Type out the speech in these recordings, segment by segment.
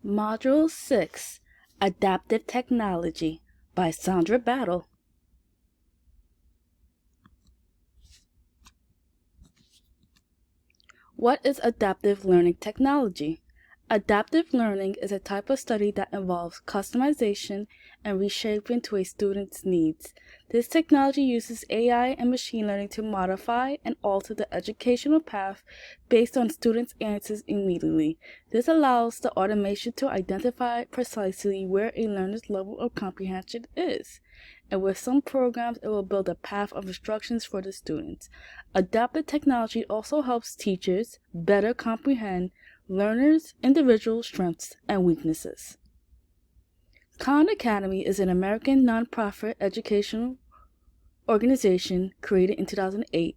Module 6, Adaptive Technology by Sandra Battle. What is adaptive learning technology? Adaptive learning is a type of study that involves customization and reshaping to a student's needs. This technology uses AI and machine learning to modify and alter the educational path based on students' answers immediately. This allows the automation to identify precisely where a learner's level of comprehension is. And with some programs, it will build a path of instructions for the students. Adaptive technology also helps teachers better comprehend learners' individual strengths and weaknesses. Khan Academy is an American nonprofit educational organization created in 2008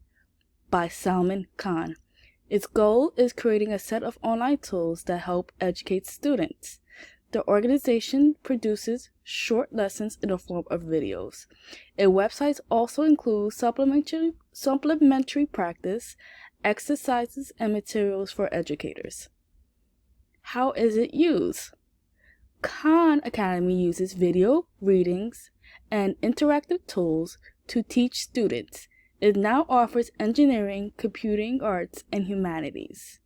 by Salman Khan. Its goal is creating a set of online tools that help educate students. The organization produces short lessons in the form of videos. Its websites also include supplementary practice, exercises, and materials for educators. How is it used? Khan Academy uses video, readings, and interactive tools to teach students. It now offers engineering, computing arts, and humanities.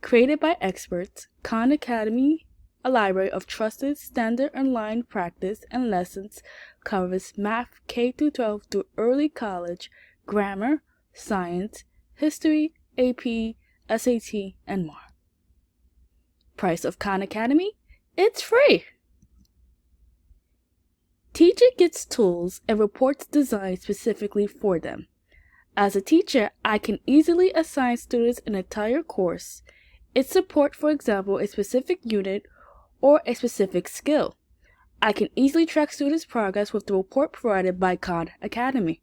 Created by experts, Khan Academy, a library of trusted standard online practice and lessons, covers math K-12 through early college, grammar, science, history, AP, SAT, and more. Price of Khan Academy? It's free! Teacher gets tools and reports designed specifically for them. As a teacher, I can easily assign students an entire course. It supports, for example, a specific unit or a specific skill. I can easily track students' progress with the report provided by Khan Academy.